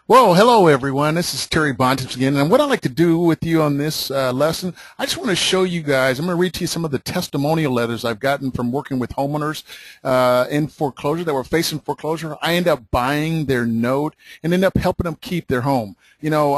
Well, hello everyone. This is Terry Bontemps again, and what I'd like to do with you on this lesson, I just want to show you guys. I'm going to read to you some of the testimonial letters I've gotten from working with homeowners in foreclosure that were facing foreclosure. I end up buying their note and end up helping them keep their home. You know,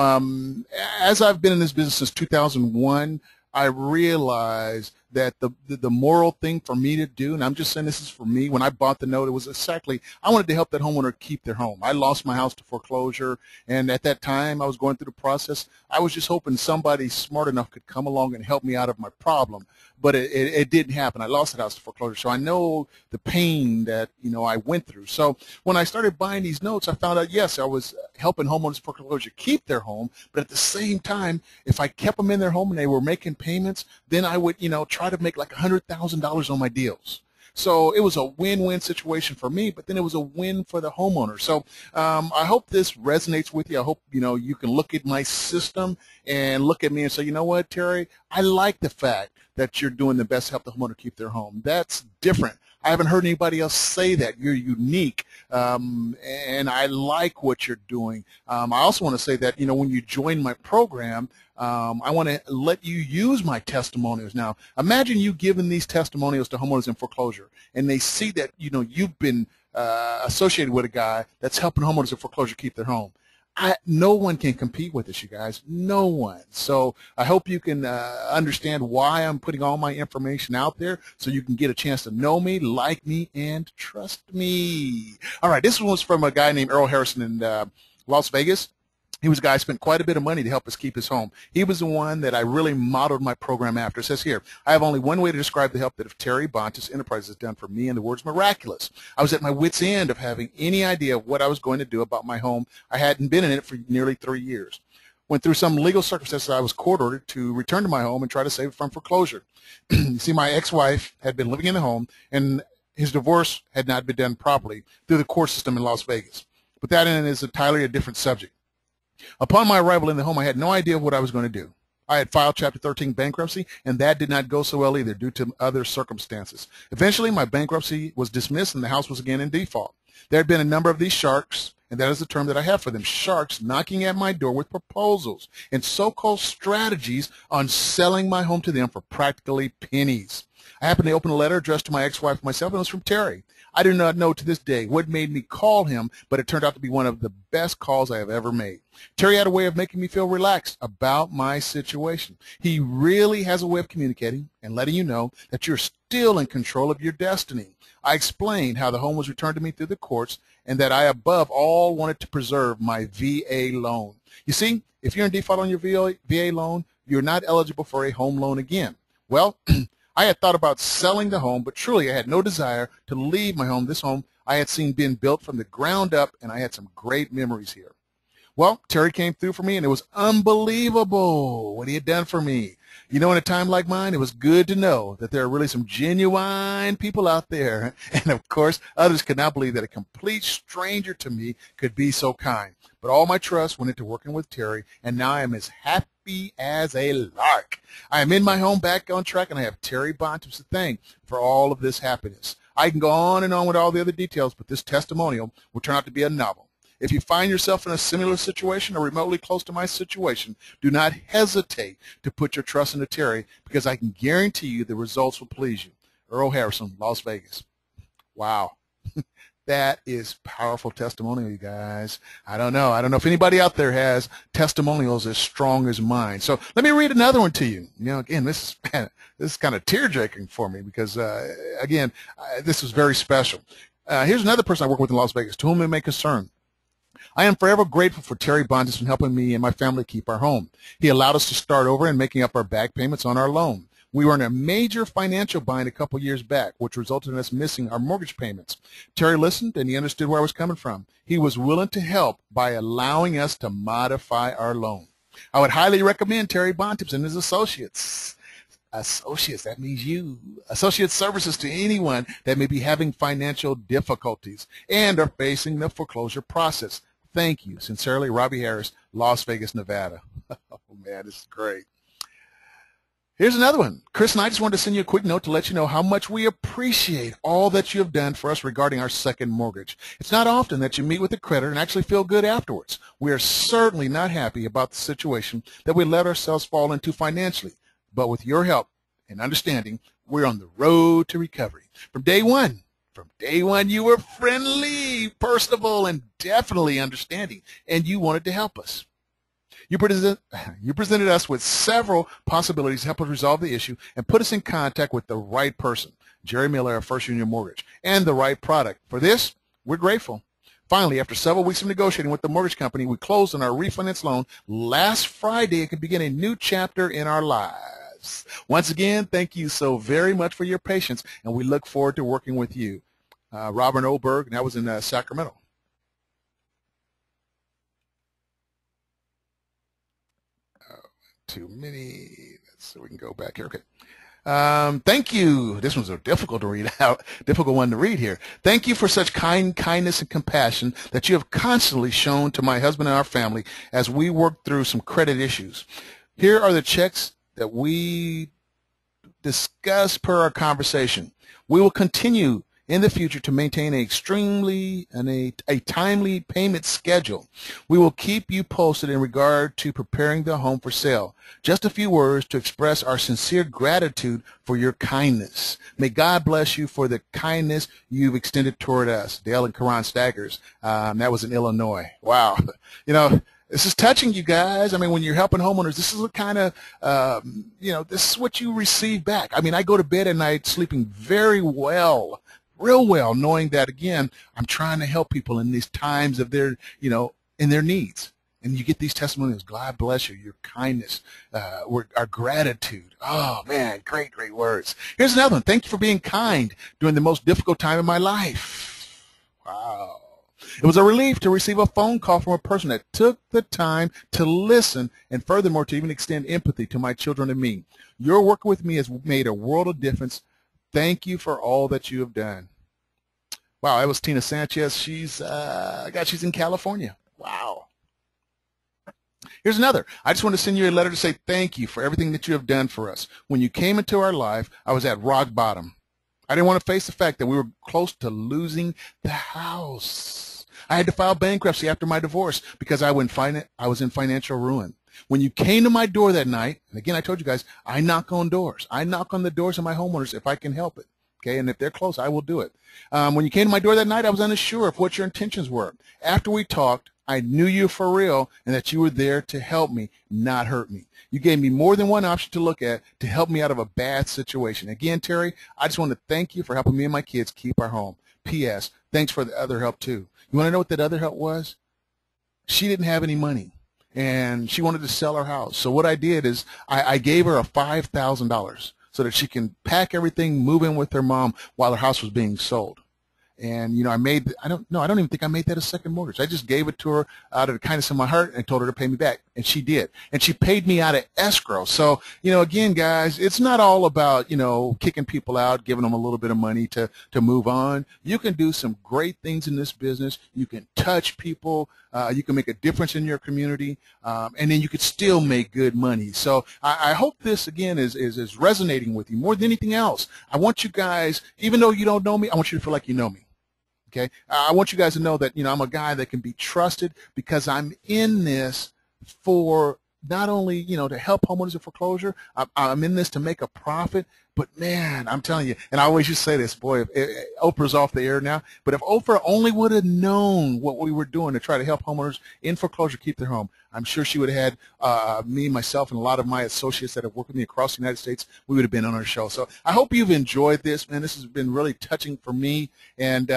as I've been in this business since 2001, I realized that the moral thing for me to do, and I'm just saying this is for me, when I bought the note, it was exactly, I wanted to help that homeowner keep their home. I lost my house to foreclosure, and at that time I was going through the process. I was just hoping somebody smart enough could come along and help me out of my problem, but it didn't happen. I lost the house to foreclosure, so I know the pain that, you know, I went through. So when I started buying these notes, I found out, yes, I was helping homeowners foreclosure keep their home, but at the same time, if I kept them in their home and they were making payments, then I would, you know, try to make like $100,000 on my deals. So it was a win-win situation for me, but then it was a win for the homeowner. So I hope this resonates with you. I hope, you know, you can look at my system and look at me and say, you know what, Terry, I like the fact that you're doing the best to help the homeowner keep their home. That's different. I haven't heard anybody else say that. You're unique, and I like what you're doing. I also want to say that, you know, when you join my program, I want to let you use my testimonials. Now, imagine you giving these testimonials to homeowners in foreclosure, and they see that, you know, you've been associated with a guy that's helping homeowners in foreclosure keep their home. No one can compete with this, you guys. No one. So I hope you can understand why I'm putting all my information out there so you can get a chance to know me, like me, and trust me. All right, this one was from a guy named Earl Harrison in Las Vegas. He was a guy who spent quite a bit of money to help us keep his home. He was the one that I really modeled my program after. It says here, I have only one way to describe the help that Terry Bontemps Enterprises has done for me, and the word's miraculous. I was at my wit's end of having any idea of what I was going to do about my home. I hadn't been in it for nearly 3 years. Went through some legal circumstances. I was court-ordered to return to my home and try to save it from foreclosure. You see, my ex-wife had been living in the home, and his divorce had not been done properly through the court system in Las Vegas. But that is entirely a different subject. Upon my arrival in the home, I had no idea what I was going to do. I had filed Chapter 13 bankruptcy, and that did not go so well either due to other circumstances. Eventually, my bankruptcy was dismissed, and the house was again in default. There had been a number of these sharks, and that is the term that I have for them, sharks knocking at my door with proposals and so-called strategies on selling my home to them for practically pennies. I happened to open a letter addressed to my ex-wife myself, and it was from Terry. I do not know to this day what made me call him, but it turned out to be one of the best calls I have ever made. Terry had a way of making me feel relaxed about my situation. He really has a way of communicating and letting you know that you're still in control of your destiny. I explained how the home was returned to me through the courts and that I above all wanted to preserve my VA loan. You see, if you're in default on your VA loan, you're not eligible for a home loan again. Well, I had thought about selling the home, but truly I had no desire to leave my home. This home I had seen being built from the ground up, and I had some great memories here. Well, Terry came through for me, and it was unbelievable what he had done for me. You know, in a time like mine, it was good to know that there are really some genuine people out there. And, of course, others could not believe that a complete stranger to me could be so kind. But all my trust went into working with Terry, and now I am as happy as a lark. I am in my home back on track, and I have Terry Bontemps to thank for all of this happiness. I can go on and on with all the other details, but this testimonial will turn out to be a novel. If you find yourself in a similar situation or remotely close to my situation, do not hesitate to put your trust into Terry, because I can guarantee you the results will please you. Earl Harrison, Las Vegas. Wow. That is powerful testimonial, you guys. I don't know if anybody out there has testimonials as strong as mine. So let me read another one to you. You know, again, this is kind of tear-jerking for me because, again, this was very special. Here's another person I work with in Las Vegas, to whom it may concern. I am forever grateful for Terry Bontemps for helping me and my family keep our home. He allowed us to start over and making up our back payments on our loan. We were in a major financial bind a couple years back, which resulted in us missing our mortgage payments. Terry listened, and he understood where I was coming from. He was willing to help by allowing us to modify our loan. I would highly recommend Terry Bontemps and his associates. Associates, that means you. Associate services to anyone that may be having financial difficulties and are facing the foreclosure process. Thank you. Sincerely, Robbie Harris, Las Vegas, Nevada. Oh, man, this is great. Here's another one. Chris and I just wanted to send you a quick note to let you know how much we appreciate all that you have done for us regarding our second mortgage. It's not often that you meet with a creditor and actually feel good afterwards. We are certainly not happy about the situation that we let ourselves fall into financially, but with your help and understanding, we're on the road to recovery. From day one, you were friendly, personable, and definitely understanding, and you wanted to help us. You presented us with several possibilities to help us resolve the issue and put us in contact with the right person, Jerry Miller of First Union Mortgage, and the right product. For this, we're grateful. Finally, after several weeks of negotiating with the mortgage company, we closed on our refinance loan last Friday and can begin a new chapter in our lives. Once again, thank you so very much for your patience, and we look forward to working with you. Robert Oberg, and that was in Sacramento. Too many. So we can go back here. Okay. Thank you. This one's a difficult to read out, difficult one to read here. Thank you for such kindness and compassion that you have constantly shown to my husband and our family as we work through some credit issues. Here are the checks that we discussed per our conversation. We will continue in the future to maintain a timely payment schedule. We will keep you posted in regard to preparing the home for sale. Just a few words to express our sincere gratitude for your kindness. May God bless you for the kindness you've extended toward us. Dale and Karan Staggers. That was in Illinois. Wow. You know, this is touching, you guys. I mean, when you're helping homeowners, this is what kind of, this is what you receive back. I mean, I go to bed at night sleeping very well, real well, knowing that, again, I'm trying to help people in these times of their, in their needs. And you get these testimonials. God bless you, your kindness, our gratitude. Oh, man, great, great words. Here's another one. Thank you for being kind during the most difficult time in my life. Wow. It was a relief to receive a phone call from a person that took the time to listen and furthermore to even extend empathy to my children and me. Your work with me has made a world of difference. Thank you for all that you have done. Wow, that was Tina Sanchez. She's in California. Wow. Here's another. I just want to send you a letter to say thank you for everything that you have done for us. When you came into our life, I was at rock bottom. I didn't want to face the fact that we were close to losing the house. I had to file bankruptcy after my divorce because I was in financial ruin. When you came to my door that night, and again, I told you guys, I knock on doors. I knock on the doors of my homeowners if I can help it. Okay, and if they're close, I will do it. When you came to my door that night, I was unsure of what your intentions were. After we talked, I knew you for real and that you were there to help me, not hurt me. You gave me more than one option to look at to help me out of a bad situation. Again, Terry, I just want to thank you for helping me and my kids keep our home. P.S. Thanks for the other help, too. You want to know what that other help was? She didn't have any money, and she wanted to sell her house. So what I did is I gave her a $5,000 so that she can pack everything, move in with her mom while her house was being sold. And, I don't even think I made that a second mortgage. I just gave it to her out of the kindness of my heart and told her to pay me back. And she did. And she paid me out of escrow. So, again, guys, it's not all about, kicking people out, giving them a little bit of money to move on. You can do some great things in this business. You can touch people. You can make a difference in your community. And then you could still make good money. So I hope this, again, is resonating with you more than anything else. I want you guys, even though you don't know me, I want you to feel like you know me. Okay, I want you guys to know that, I'm a guy that can be trusted because I'm in this for not only, to help homeowners in foreclosure. I'm in this to make a profit. But, man, I'm telling you, and I always used to say this, boy, Oprah's off the air now, but if Oprah only would have known what we were doing to try to help homeowners in foreclosure keep their home, I'm sure she would have had me, myself, and a lot of my associates that have worked with me across the United States. We would have been on our show. So I hope you've enjoyed this, man. This has been really touching for me. And,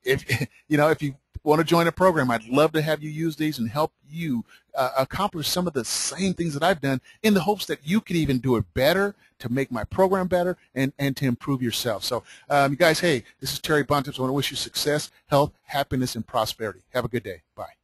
if you want to join a program, I'd love to have you use these and help you accomplish some of the same things that I've done in the hopes that you can even do it better, to make my program better, and to improve yourself. So, you guys, hey, this is Terry Bontemps. I want to wish you success, health, happiness, and prosperity. Have a good day. Bye.